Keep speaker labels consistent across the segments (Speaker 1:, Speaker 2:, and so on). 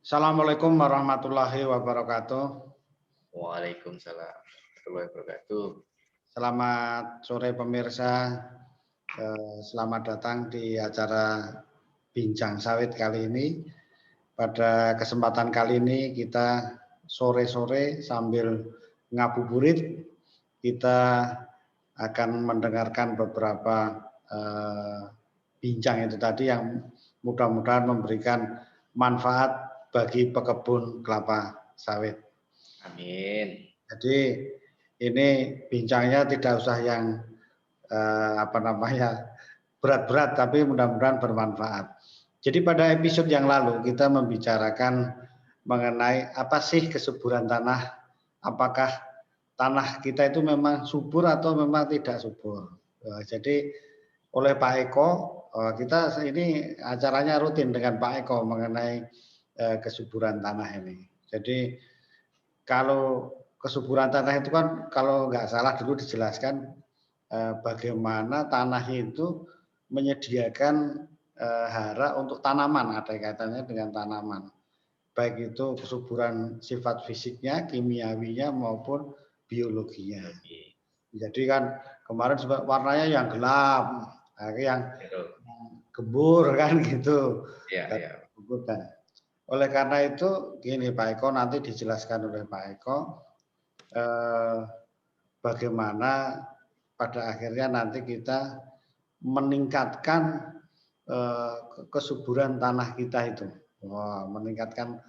Speaker 1: Assalamualaikum warahmatullahi wabarakatuh.
Speaker 2: Waalaikumsalam warahmatullahi wabarakatuh.
Speaker 1: Selamat sore pemirsa. Selamat datang di acara Bincang Sawit kali ini. Pada kesempatan kali ini kita sore-sore sambil ngabuburit, kita akan mendengarkan beberapa bincang itu tadi yang mudah-mudahan memberikan manfaat bagi pekebun kelapa sawit.
Speaker 2: Amin.
Speaker 1: Jadi ini bincangnya tidak usah yang berat-berat, tapi mudah-mudahan bermanfaat. Jadi pada episode yang lalu kita membicarakan mengenai apa sih kesuburan tanah, apakah tanah kita itu memang subur atau memang tidak subur. Jadi oleh Pak Eko, kita ini acaranya rutin dengan Pak Eko mengenai kesuburan tanah ini. Jadi kalau kesuburan tanah itu kan kalau nggak salah dulu dijelaskan bagaimana tanah itu menyediakan hara untuk tanaman, ada kaitannya dengan tanaman. Baik itu kesuburan sifat fisiknya, kimiawinya maupun biologinya. Jadi kan kemarin warnanya yang gelap, yang gembur kan gitu.
Speaker 2: Ya, ya.
Speaker 1: Oleh karena itu gini Pak Eko, nanti dijelaskan oleh Pak Eko bagaimana pada akhirnya nanti kita meningkatkan kesuburan tanah kita itu. Meningkatkan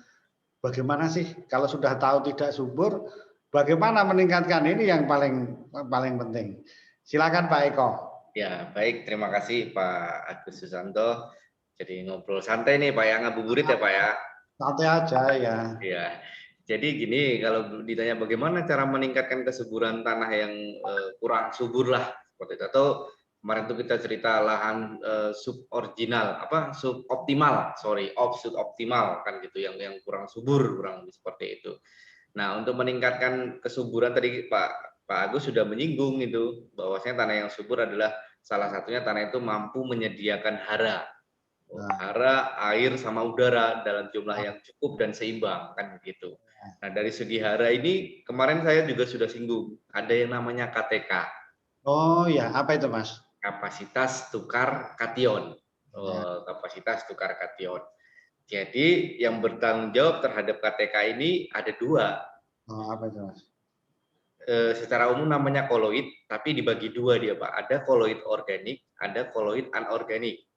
Speaker 1: bagaimana sih kalau sudah tahu tidak subur, bagaimana meningkatkan, ini yang paling penting. Silakan Pak Eko.
Speaker 2: Ya, baik. Terima kasih Pak Agus Susanto. Jadi ngobrol santai nih Pak ya, ngabuburit ya Pak ya.
Speaker 1: Santai aja ya.
Speaker 2: Ya. Jadi gini, kalau ditanya bagaimana cara meningkatkan kesuburan tanah yang kurang subur lah seperti itu, atau kemarin itu kita cerita lahan suboptimal kan gitu, yang kurang subur, kurang seperti itu. Nah, untuk meningkatkan kesuburan tadi Pak Agus sudah menyinggung itu bahwasanya tanah yang subur adalah salah satunya tanah itu mampu menyediakan hara, air sama udara dalam jumlah yang cukup dan seimbang kan begitu. Nah, dari segi hara ini kemarin saya juga sudah singgung, ada yang namanya KTK.
Speaker 1: Oh ya, apa itu Mas?
Speaker 2: Kapasitas tukar kation. Kapasitas tukar kation. Jadi yang bertanggung jawab terhadap KTK ini ada dua.
Speaker 1: Apa itu Mas?
Speaker 2: Secara umum namanya koloid, tapi dibagi dua dia Pak. Ada koloid organik, ada koloid anorganik.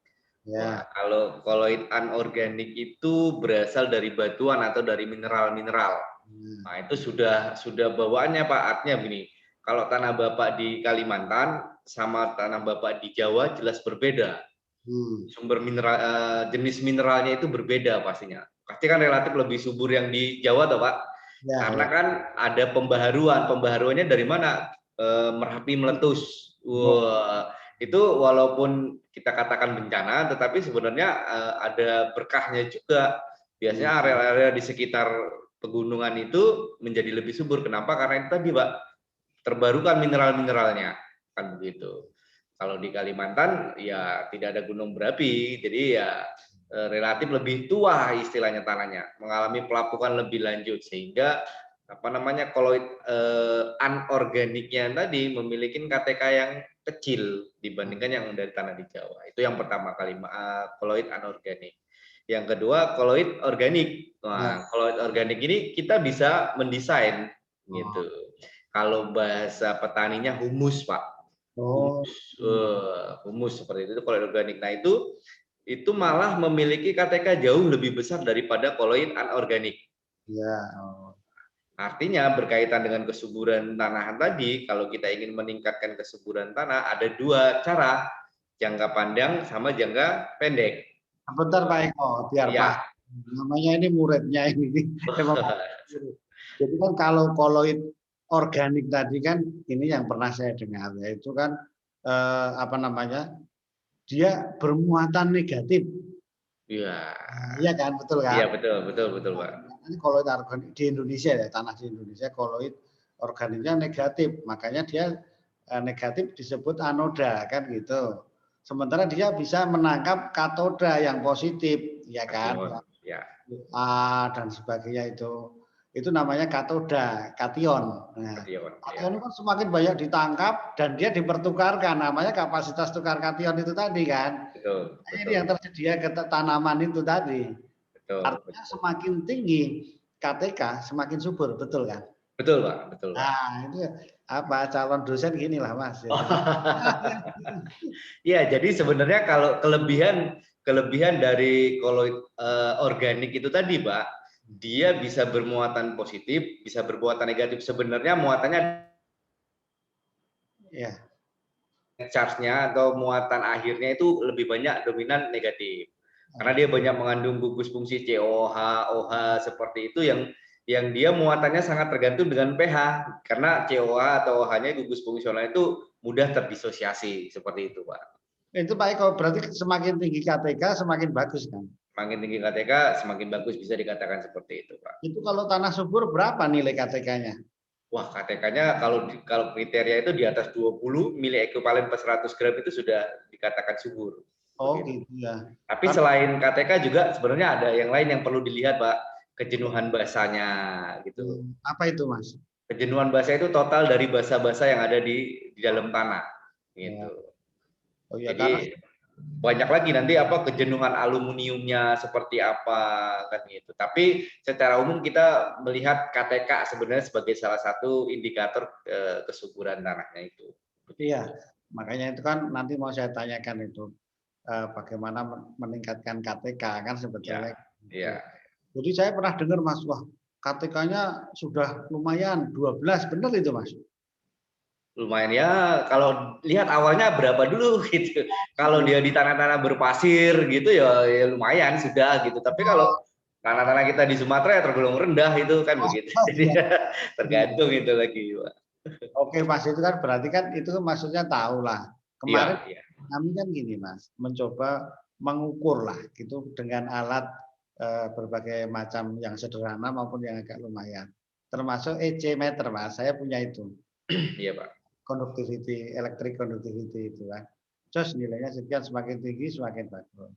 Speaker 1: Ya.
Speaker 2: Kalau koloid anorganik itu berasal dari batuan atau dari mineral-mineral. Nah, itu sudah bawaannya Pak. Artinya begini, kalau tanah Bapak di Kalimantan sama tanah Bapak di Jawa jelas berbeda. Sumber mineral, jenis mineralnya itu berbeda pastinya. Pasti kan relatif lebih subur yang di Jawa toh Pak. Ya, karena kan ada pembaharuannya dari mana? Merapi meletus. Itu walaupun kita katakan bencana, tetapi sebenarnya ada berkahnya juga. Biasanya area-area di sekitar pegunungan itu menjadi lebih subur. Kenapa? Karena itu tadi Pak, terbarukan mineral-mineralnya kan begitu. Kalau di Kalimantan ya tidak ada gunung berapi, jadi ya relatif lebih tua istilahnya tanahnya, mengalami pelapukan lebih lanjut, sehingga koloid anorganiknya tadi memiliki KTK yang kecil dibandingkan yang dari tanah di Jawa. Itu yang pertama kali, koloid anorganik. Yang kedua koloid organik. Nah, koloid organik ini kita bisa mendesain gitu. Kalau bahasa petaninya humus Pak. Humus seperti itu koloid organik. Nah, itu malah memiliki KTK jauh lebih besar daripada koloid anorganik.
Speaker 1: Ya.
Speaker 2: Artinya berkaitan dengan kesuburan tanah tadi, kalau kita ingin meningkatkan kesuburan tanah ada dua cara, jangka panjang sama jangka pendek.
Speaker 1: Bentar Pak Eko, biar Pak. Namanya ini muridnya ini. Jadi kan kalau koloid organik tadi kan ini yang pernah saya dengar, yaitu kan dia bermuatan negatif.
Speaker 2: Iya.
Speaker 1: Iya kan, betul kan?
Speaker 2: Iya betul Pak.
Speaker 1: Ini koloid organik di Indonesia ya, tanah di Indonesia koloid organiknya negatif, makanya dia negatif disebut anoda kan gitu. Sementara dia bisa menangkap katoda yang positif, ya kan?
Speaker 2: Ya.
Speaker 1: A dan sebagainya itu namanya katoda, kation. Nah,
Speaker 2: Kation, ya.
Speaker 1: kation kan semakin banyak ditangkap dan dia dipertukarkan, namanya kapasitas tukar kation itu tadi kan.
Speaker 2: Betul,
Speaker 1: Nah, ini
Speaker 2: betul,
Speaker 1: yang tersedia ke tanaman itu tadi.
Speaker 2: betul,
Speaker 1: Artinya
Speaker 2: betul.
Speaker 1: semakin tinggi KTK semakin subur, betul kan?
Speaker 2: Betul, Pak, betul, Pak.
Speaker 1: Nah, itu apa calon dosen ginilah Mas.
Speaker 2: Oh. Ya, jadi sebenarnya kalau kelebihan dari koloid organik itu tadi, Pak, dia bisa bermuatan positif, bisa bermuatan negatif. Sebenarnya muatannya
Speaker 1: Ya.
Speaker 2: charge-nya atau muatan akhirnya itu lebih banyak dominan negatif. Karena dia banyak mengandung gugus fungsi COH, OH seperti itu yang dia muatannya sangat tergantung dengan pH. Karena COH atau OH-nya gugus fungsional itu mudah terdisosiasi seperti itu, Pak.
Speaker 1: Itu Pak Eko, berarti semakin tinggi KTK semakin bagus kan?
Speaker 2: Semakin tinggi KTK, semakin bagus, bisa dikatakan seperti itu, Pak.
Speaker 1: Itu kalau tanah subur berapa nilai KTK-nya?
Speaker 2: Wah, KTK-nya kalau kriteria itu di atas 20 mili ekuivalen per 100 gram itu sudah dikatakan subur.
Speaker 1: Oh
Speaker 2: Begitu.
Speaker 1: gitu ya.
Speaker 2: Tapi selain KTK juga sebenarnya ada yang lain yang perlu dilihat, Pak. Kejenuhan basanya gitu.
Speaker 1: Apa itu Mas?
Speaker 2: Kejenuhan basa itu total dari basa-basa yang ada di dalam tanah gitu.
Speaker 1: Oh ya, karena
Speaker 2: Jadi banyak lagi nanti apa kejenuhan aluminiumnya seperti apa kan gitu. Tapi secara umum kita melihat KTK sebenarnya sebagai salah satu indikator kesuburan tanahnya itu.
Speaker 1: iya, makanya itu kan nanti mau saya tanyakan itu bagaimana meningkatkan KTK kan
Speaker 2: Ya,
Speaker 1: sebetulnya.
Speaker 2: ya.
Speaker 1: Jadi saya pernah dengar Mas, wah KTK-nya sudah lumayan 12, benar itu Mas?
Speaker 2: Lumayan ya, kalau lihat awalnya berapa dulu gitu. Kalau dia di tanah-tanah berpasir gitu ya lumayan sudah gitu. Tapi kalau tanah-tanah kita di Sumatera ya tergolong rendah itu kan begitu. Jadi
Speaker 1: Iya.
Speaker 2: tergantung itu lagi, Pak.
Speaker 1: Oke Mas, itu kan berarti kan itu maksudnya tahu lah. Kemarin
Speaker 2: Iya, iya.
Speaker 1: kami kan gini Mas, mencoba mengukur lah gitu dengan alat berbagai macam yang sederhana maupun yang agak lumayan. Termasuk EC meter Mas, saya punya itu.
Speaker 2: Iya, Pak.
Speaker 1: Conductivity, electric conductivity itu kan. Terus nilainya sekian, semakin tinggi semakin bagus.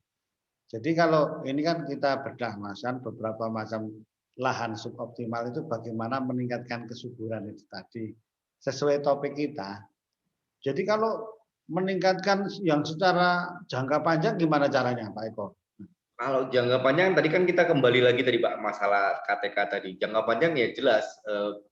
Speaker 1: Jadi kalau ini kan kita bedah Mas, kan beberapa macam lahan suboptimal itu bagaimana meningkatkan kesuburan itu tadi. Sesuai topik kita. Jadi kalau meningkatkan yang secara jangka panjang gimana caranya Pak Eko?
Speaker 2: Kalau jangka panjang tadi kan kita kembali lagi tadi Pak masalah KTK tadi. Jangka panjang ya jelas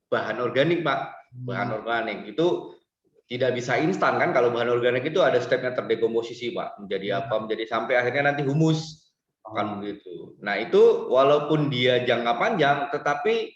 Speaker 2: bahan organik Pak. Bahan
Speaker 1: Nah,
Speaker 2: organik itu tidak bisa instan kan, kalau bahan organik itu ada stepnya terdekomposisi Pak, menjadi apa, menjadi sampai akhirnya nanti humus kan begitu. Nah itu walaupun dia jangka panjang tetapi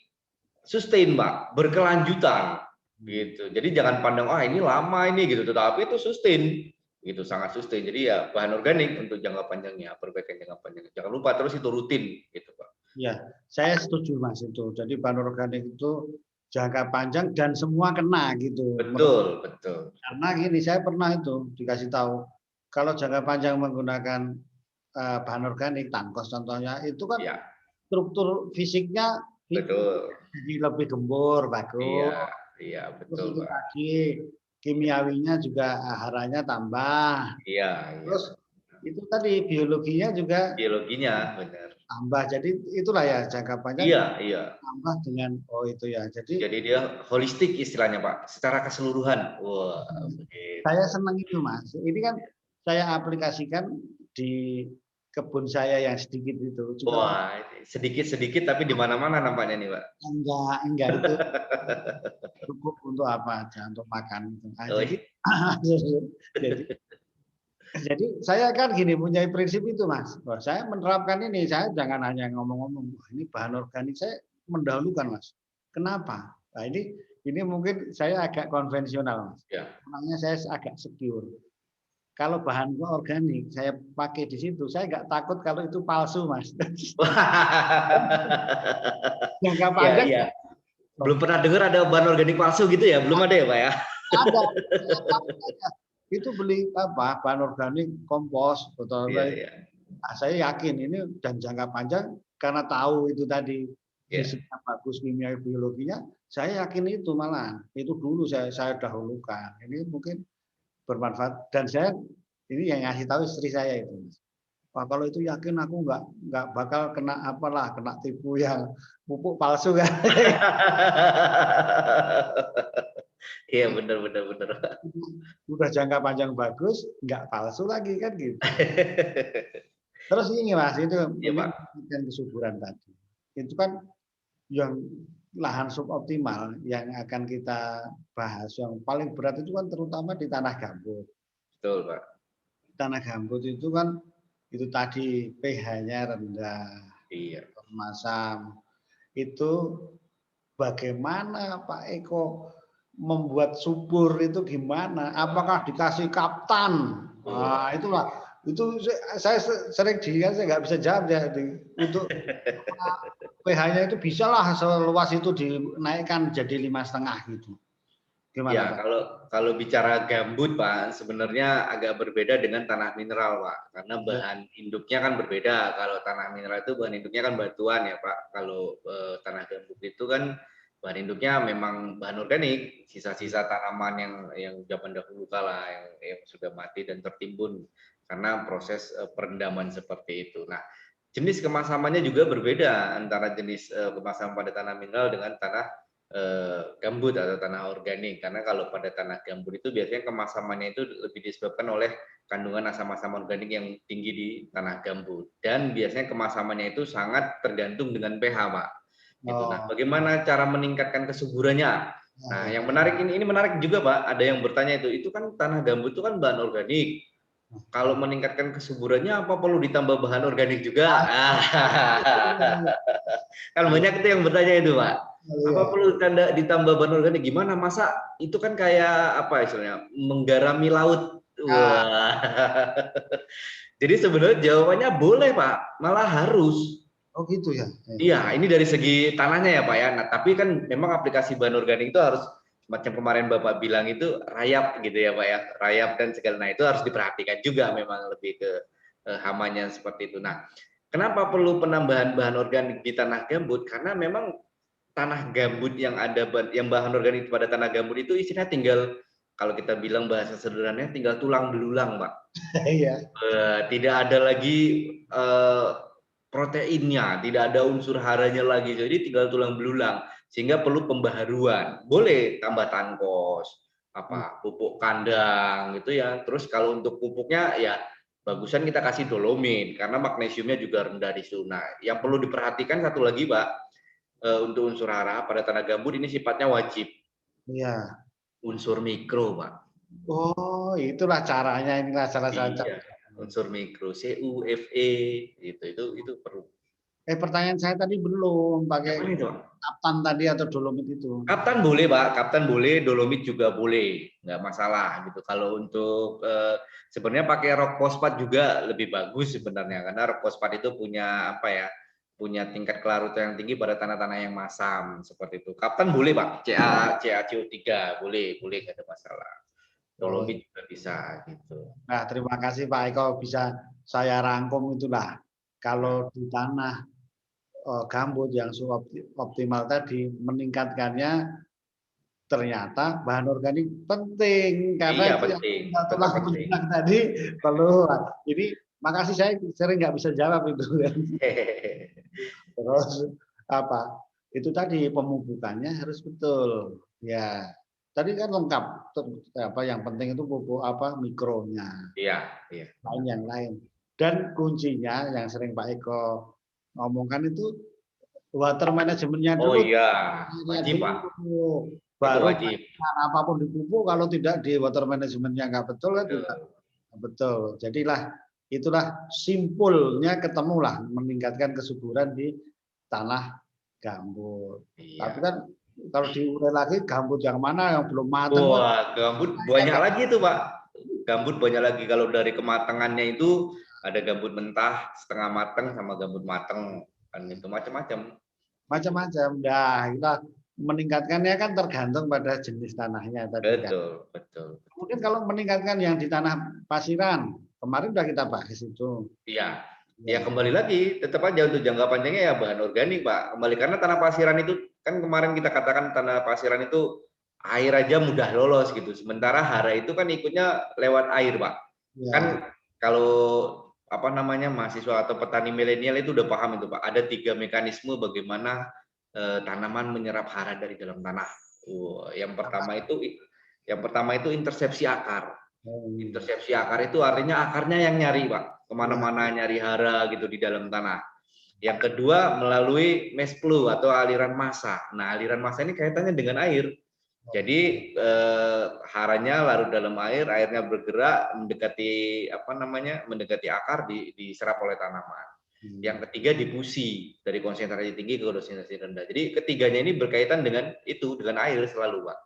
Speaker 2: sustain Pak, berkelanjutan gitu. Jadi jangan pandang ini lama ini gitu, tetapi itu sustain gitu, sangat sustain. Jadi ya bahan organik untuk jangka panjangnya, perbaikan jangka panjangnya. Jangan lupa terus itu rutin gitu Pak.
Speaker 1: ya, saya setuju Mas itu. Jadi bahan organik itu jangka panjang dan semua kena gitu.
Speaker 2: Betul, betul.
Speaker 1: Karena gini, saya pernah itu dikasih tahu kalau jangka panjang menggunakan bahan organik, tangkos contohnya, itu kan
Speaker 2: Ya,
Speaker 1: struktur fisiknya
Speaker 2: betul.
Speaker 1: jadi lebih gembur,
Speaker 2: Iya,
Speaker 1: bagus.
Speaker 2: iya
Speaker 1: Terus
Speaker 2: betul
Speaker 1: itu
Speaker 2: Pak.
Speaker 1: tadi kimiawinya juga aharanya tambah.
Speaker 2: Iya, iya.
Speaker 1: Terus itu tadi biologinya juga
Speaker 2: Biologinya benar.
Speaker 1: tambah. Jadi itulah ya jangka panjang
Speaker 2: Iya, iya.
Speaker 1: tambah dengan itu ya. Jadi
Speaker 2: Jadi dia holistik istilahnya Pak, secara keseluruhan. Wah, begitu.
Speaker 1: saya senang itu Mas. Ini kan saya aplikasikan di kebun saya yang sedikit itu juga
Speaker 2: Wah, sedikit-sedikit tapi di mana-mana nampaknya nih Pak.
Speaker 1: enggak itu cukup untuk apa aja untuk makan itu. Nah,
Speaker 2: Oh,
Speaker 1: jadi jadi jadi saya kan gini punya prinsip itu Mas. Wah, saya menerapkan ini, saya jangan hanya ngomong-ngomong, wah ini bahan organik, saya mendahulukan Mas. Kenapa? Nah ini mungkin saya agak konvensional Mas.
Speaker 2: ya.
Speaker 1: Makanya saya agak secure. Kalau bahan organik saya pakai di situ, saya nggak takut kalau itu palsu Mas. Jangka
Speaker 2: Iya,
Speaker 1: panjang
Speaker 2: iya. Belum pernah dengar ada bahan organik palsu gitu ya? Belum ada ya Pak ya?
Speaker 1: ada. Saya takut aja. Itu beli apa bahan organik kompos atau
Speaker 2: Iya, iya.
Speaker 1: saya yakin ini dan jangka panjang karena tahu itu tadi
Speaker 2: Iya.
Speaker 1: fisiknya bagus, kimia biologinya, saya yakin itu malah itu dulu saya dahulukan. Ini mungkin bermanfaat dan saya ini yang ngasih tahu istri saya itu. Wah, kalau itu yakin aku nggak bakal kena kena tipu yang pupuk palsu kan.
Speaker 2: Iya, benar benar benar.
Speaker 1: Udah jangka panjang bagus, nggak palsu lagi kan gitu. Terus ini Mas, itu
Speaker 2: Iya,
Speaker 1: ini
Speaker 2: Pak.
Speaker 1: kesuburan tadi. Itu kan yang lahan suboptimal yang akan kita bahas, yang paling berat itu kan terutama di tanah gambut.
Speaker 2: Betul, Pak.
Speaker 1: Tanah gambut itu kan itu tadi pH-nya rendah,
Speaker 2: Iya.
Speaker 1: masam. Itu bagaimana Pak Eko membuat subur itu gimana? Apakah dikasih kaptan? Nah, itulah. Itu saya sering saya nggak bisa jawab ya. Untuk pH-nya itu bisalah seluas itu dinaikkan jadi 5,5 gitu. Gimana
Speaker 2: Ya,
Speaker 1: Pak?
Speaker 2: kalau bicara gambut, Pak, sebenarnya agak berbeda dengan tanah mineral, Pak. Karena
Speaker 1: Ya,
Speaker 2: bahan induknya kan berbeda. Kalau tanah mineral itu bahan induknya kan batuan ya, Pak. Kalau tanah gambut itu kan bahan induknya memang bahan organik, sisa-sisa tanaman yang zaman dahulu kala yang sudah mati dan tertimbun karena proses perendaman seperti itu. Nah, jenis kemasamannya juga berbeda antara jenis kemasan pada tanah mineral dengan tanah gambut atau tanah organik, karena kalau pada tanah gambut itu biasanya kemasamannya itu lebih disebabkan oleh kandungan asam-asam organik yang tinggi di tanah gambut, dan biasanya kemasamannya itu sangat tergantung dengan pH, Pak. Itu. Nah,
Speaker 1: oh,
Speaker 2: bagaimana cara meningkatkan kesuburannya? Nah,
Speaker 1: ya.
Speaker 2: yang menarik ini menarik juga, Pak. Ada yang bertanya itu kan tanah gambut itu kan bahan organik. Kalau meningkatkan kesuburannya apa perlu ditambah bahan organik juga? Kan banyak itu yang bertanya itu, Pak. Apa
Speaker 1: Iya.
Speaker 2: perlu ditambah bahan organik? Gimana? Masa itu kan kayak apa istilahnya? Menggarami laut.
Speaker 1: Ah,
Speaker 2: Wah. Jadi sebenarnya jawabannya boleh, Pak. Malah harus.
Speaker 1: oh gitu ya.
Speaker 2: Iya, ini dari segi tanahnya ya, Pak ya. Nah, tapi kan memang aplikasi bahan organik itu harus macam kemarin Bapak bilang itu rayap gitu ya, Pak ya. Rayap dan segala. Nah, itu harus diperhatikan juga memang lebih ke hamanya seperti itu. Nah, kenapa perlu penambahan bahan organik di tanah gambut? Karena memang tanah gambut yang ada yang bahan organik pada tanah gambut itu isinya tinggal, kalau kita bilang bahasa sederhananya, tinggal tulang belulang, Pak.
Speaker 1: Iya.
Speaker 2: Tidak ada lagi proteinnya, tidak ada unsur haranya lagi, jadi tinggal tulang belulang, sehingga perlu pembaharuan. Boleh tambah tangkos, pupuk kandang gitu ya. Terus kalau untuk pupuknya ya bagusan kita kasih dolomit karena magnesiumnya juga rendah di situ. Nah, yang perlu diperhatikan satu lagi, Pak, untuk unsur hara pada tanah gambut ini sifatnya wajib.
Speaker 1: Iya.
Speaker 2: Unsur mikro, Pak.
Speaker 1: Oh, itulah caranya, inilah salah satu.
Speaker 2: Iya, unsur mikro, Cu, Fe, itu perlu.
Speaker 1: Pertanyaan saya tadi belum pakai
Speaker 2: Apa nih, Pak?
Speaker 1: kaptan tadi atau dolomit itu.
Speaker 2: Kaptan boleh, Pak. Kaptan boleh, dolomit juga boleh, nggak masalah gitu. Kalau untuk sebenarnya pakai rock fosfat juga lebih bagus sebenarnya, karena rock fosfat itu punya apa ya? Punya tingkat kelarutan yang tinggi pada tanah-tanah yang masam seperti itu. Kaptan boleh, Pak. CaCO3 boleh, nggak ada masalah.
Speaker 1: Oh,
Speaker 2: Dolomit juga bisa gitu.
Speaker 1: nah, terima kasih Pak Eko, bisa saya rangkum itulah.
Speaker 2: Nah,
Speaker 1: Kalau di tanah gambut yang suboptimal tadi, meningkatkannya ternyata bahan organik penting karena
Speaker 2: iya
Speaker 1: itu yang
Speaker 2: penting, tetap
Speaker 1: tulang
Speaker 2: penting.
Speaker 1: belulang tadi perlu. Ini makasih, saya sering nggak bisa jawab itu kan. Terus apa? Itu tadi pemupukannya harus betul. Ya. Tadi kan lengkap, apa yang penting itu pupuk apa mikronya,
Speaker 2: Iya, iya.
Speaker 1: lain yang lain. Dan kuncinya yang sering Pak Eko ngomongkan itu water manajemennya
Speaker 2: Oh
Speaker 1: dulu,
Speaker 2: iya,
Speaker 1: airnya
Speaker 2: wajib, Pak.
Speaker 1: dulu.
Speaker 2: Itu
Speaker 1: Baru
Speaker 2: wajib.
Speaker 1: apapun dipupuk, kalau tidak di water manajemennya nggak betul kan juga
Speaker 2: Betul.
Speaker 1: nggak betul. Jadilah itulah simpulnya ketemulah meningkatkan kesuburan di tanah gambut. Tapi
Speaker 2: Iya.
Speaker 1: kan kalau diurai lagi gambut yang mana yang belum matang kan
Speaker 2: Wah, gambut banyak lagi tuh, Pak. Gambut banyak lagi. Kalau dari kematangannya itu ada gambut mentah, setengah matang, sama gambut matang. Kan itu macam-macam.
Speaker 1: macam-macam. Nah, kita meningkatkannya kan tergantung pada jenis tanahnya tadi kan.
Speaker 2: Betul, betul.
Speaker 1: Kemudian kalau meningkatkan yang di tanah pasiran, kemarin sudah kita bahas itu.
Speaker 2: Iya. Ya
Speaker 1: Ya,
Speaker 2: kembali lagi, tetap aja untuk jangka panjangnya ya bahan organik, Pak. Kembali karena tanah pasiran itu kan kemarin kita katakan tanah pasiran itu air aja mudah lolos gitu. Sementara hara itu kan ikutnya lewat air, Pak. Kan
Speaker 1: ya,
Speaker 2: kalau apa namanya mahasiswa atau petani milenial itu udah paham itu Pak. Ada 3 mekanisme bagaimana tanaman menyerap hara dari dalam tanah. Yang pertama itu intersepsi akar. Intersepsi akar itu artinya akarnya yang nyari Pak, kemana-mana nyari hara gitu di dalam tanah. Yang kedua melalui mesh flow atau aliran massa. Nah aliran massa ini kaitannya dengan air. Jadi haranya larut dalam air, airnya bergerak mendekati mendekati akar diserap oleh tanaman. Yang ketiga difusi dari konsentrasi tinggi ke konsentrasi rendah. Jadi ketiganya ini berkaitan dengan air selalu Pak.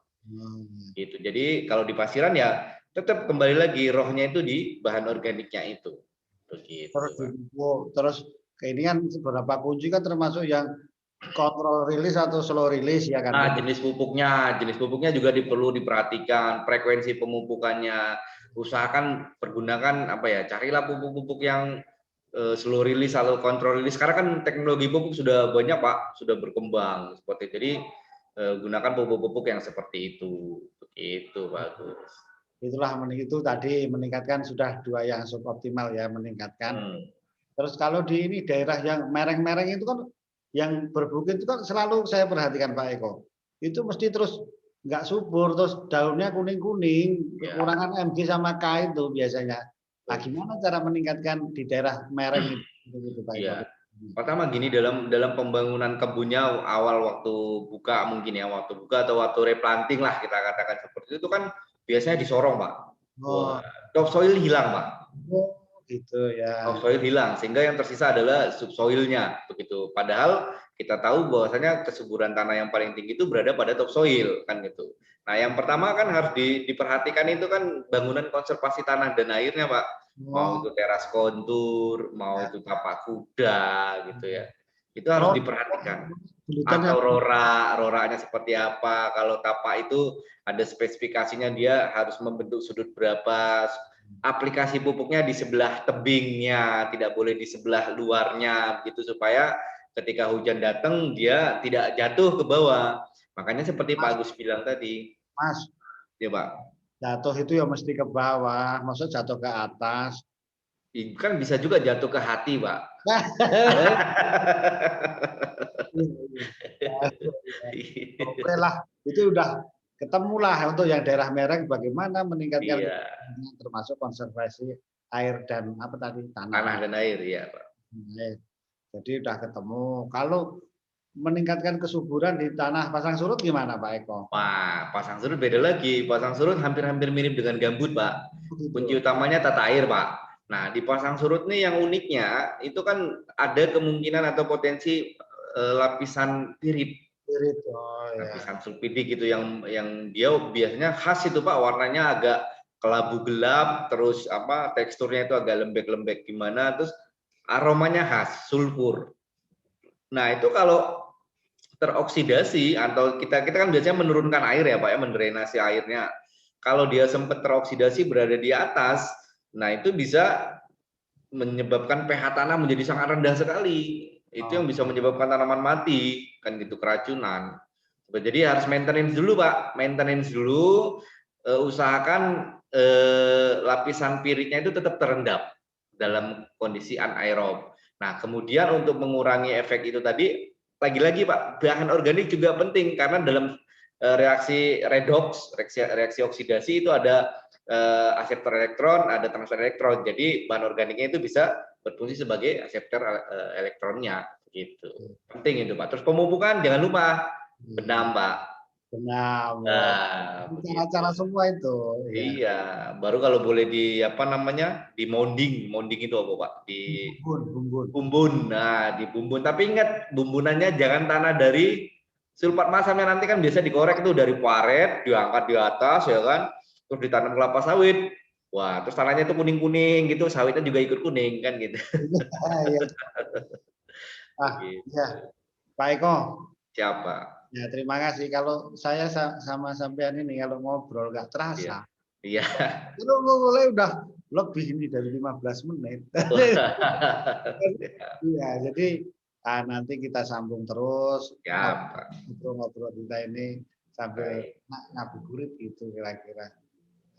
Speaker 2: Gitu. Jadi kalau di pasiran ya tetap kembali lagi rohnya itu di bahan organiknya itu. Begitu.
Speaker 1: Terus ini kan beberapa kunci kan termasuk yang kontrol rilis atau slow rilis ya kan.
Speaker 2: Nah, jenis pupuknya juga perlu diperhatikan, frekuensi pemupukannya. Usahakan pergunakan carilah pupuk-pupuk yang slow rilis atau kontrol rilis. Sekarang kan teknologi pupuk sudah banyak Pak, sudah berkembang seperti itu. Jadi gunakan pupuk-pupuk yang seperti itu. Begitu bagus.
Speaker 1: Itulah itu tadi meningkatkan sudah 2 yang suboptimal ya meningkatkan. Terus kalau di ini daerah yang mereng-mereng itu kan yang berbukit itu kan selalu saya perhatikan Pak Eko. Itu mesti terus nggak subur, terus daunnya kuning-kuning, kekurangan Mg sama K itu biasanya. Nah, gimana cara meningkatkan di daerah mereng itu Pak Eko?
Speaker 2: Pertama gini, dalam pembangunan kebunnya awal waktu buka mungkin ya, waktu buka atau waktu replanting lah kita katakan seperti itu kan biasanya disorong Pak. Topsoil hilang Pak.
Speaker 1: Gitu ya.
Speaker 2: Topsoil hilang sehingga yang tersisa adalah subsoilnya begitu. Padahal kita tahu bahwasanya kesuburan tanah yang paling tinggi itu berada pada topsoil kan gitu. Nah, yang pertama kan harus diperhatikan itu kan bangunan konservasi tanah dan airnya Pak. Mau itu teras kontur, mau itu tapak kuda gitu ya. Itu harus diperhatikan. Atau roranya seperti apa. Kalau tapak itu ada spesifikasinya, dia harus membentuk sudut berapa, aplikasi pupuknya di sebelah tebingnya, tidak boleh di sebelah luarnya begitu supaya ketika hujan datang dia tidak jatuh ke bawah. Makanya seperti Pak Agus bilang tadi.
Speaker 1: Mas.
Speaker 2: Ya Pak.
Speaker 1: Jatuh itu ya mesti ke bawah, maksud jatuh ke atas.
Speaker 2: Kan bisa juga jatuh ke hati, Pak.
Speaker 1: Oke lah, itu udah ketemu lah untuk yang daerah mereng bagaimana meningkatkan termasuk konservasi air dan tanah
Speaker 2: dan air ya Pak.
Speaker 1: Jadi udah ketemu. Kalau meningkatkan kesuburan di tanah pasang surut gimana Pak Eko?
Speaker 2: Wah, pasang surut beda lagi. Pasang surut hampir-hampir mirip dengan gambut Pak. Kunci utamanya tata air Pak. Nah, di pasang surut nih yang uniknya itu kan ada kemungkinan atau potensi lapisan pirit. Lapisan sulfidik gitu yang dia biasanya khas itu Pak, warnanya agak kelabu gelap, terus teksturnya itu agak lembek-lembek gimana, terus aromanya khas sulfur. Nah, itu kalau teroksidasi atau kita kan biasanya menurunkan air ya Pak ya, mendrainasi airnya. Kalau dia sempat teroksidasi berada di atas, nah itu bisa menyebabkan pH tanah menjadi sangat rendah sekali. Itu yang bisa menyebabkan tanaman mati, kan gitu, keracunan. Jadi harus maintenance dulu Pak, maintenance dulu, usahakan lapisan piritnya itu tetap terendap dalam kondisi anaerob. Nah, kemudian untuk mengurangi efek itu tadi, lagi-lagi Pak, bahan organik juga penting karena dalam reaksi redox, reaksi oksidasi itu ada aseptor elektron, ada transfer elektron. Jadi bahan organiknya itu bisa berfungsi sebagai aseptor elektronnya gitu. Penting itu Pak. Terus pemupukan jangan lupa benam Pak.
Speaker 1: Benam. Cara-cara semua itu.
Speaker 2: Iya, baru kalau boleh di di mounding. Mounding itu apa Pak? Di bumbun. Nah, di bumbun. Tapi ingat bumbunannya jangan tanah dari sulfat masamnya, nanti kan biasa dikorek itu dari paret, diangkat di atas ya kan, terus ditanam kelapa sawit. Wah, terus tanahnya itu kuning-kuning gitu, sawitnya juga ikut kuning kan gitu.
Speaker 1: Ya, Pak Eko.
Speaker 2: Siapa?
Speaker 1: Ya, terima kasih. Kalau saya sama sampean ini kalau ngobrol nggak terasa.
Speaker 2: Iya.
Speaker 1: Itu mulai udah lebih ini dari 15 menit. Iya, jadi nanti kita sambung terus. Ngobrol kita ini sambil ngabuburit gitu kira-kira.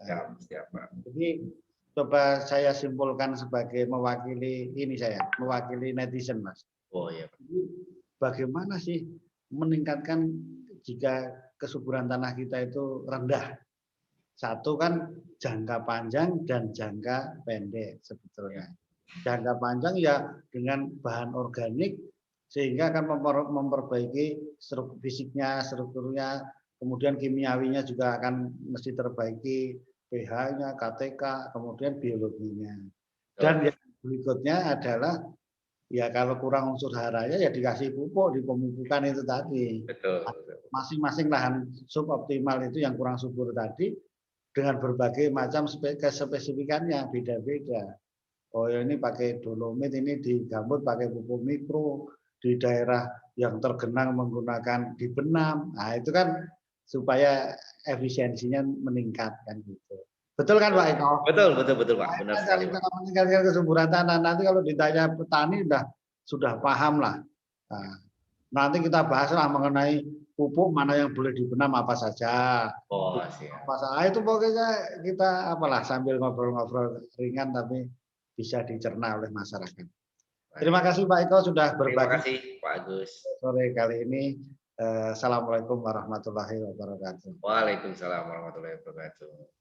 Speaker 2: Siap.
Speaker 1: Jadi coba saya simpulkan sebagai mewakili mewakili netizen, Mas.
Speaker 2: Oh iya.
Speaker 1: Bagaimana sih meningkatkan jika kesuburan tanah kita itu rendah? Satu kan jangka panjang dan jangka pendek sebetulnya. Jangka panjang ya dengan bahan organik sehingga akan memperbaiki fisiknya, strukturnya, kemudian kimiawinya juga akan mesti terbaiki, pH-nya, KTK, kemudian biologinya. Dan yang berikutnya adalah ya kalau kurang unsur haranya ya dikasih pupuk, dipemupukan itu tadi.
Speaker 2: Betul.
Speaker 1: Masing-masing lahan suboptimal itu yang kurang subur tadi dengan berbagai macam kespesifikannya beda-beda. Oh ya ini pakai dolomit, ini di gambut pakai pupuk mikro, di daerah yang tergenang menggunakan dibenam. Nah itu kan supaya efisiensinya meningkat kan gitu. Betul kan Pak Eko?
Speaker 2: Betul Pak, benar sekali Pak.
Speaker 1: Cara meningkatkan kesuburan tanah nanti kalau ditanya petani sudah paham lah. Nah, nanti kita bahaslah mengenai pupuk mana yang boleh dibenam apa saja.
Speaker 2: Oh siap.
Speaker 1: Itu pokoknya kita apalah sambil ngobrol-ngobrol ringan tapi bisa dicerna oleh masyarakat. Terima kasih Pak Eko sudah berbagi.
Speaker 2: Terima kasih Pak Agus.
Speaker 1: Sore kali ini. Assalamualaikum warahmatullahi wabarakatuh.
Speaker 2: Waalaikumsalam warahmatullahi wabarakatuh.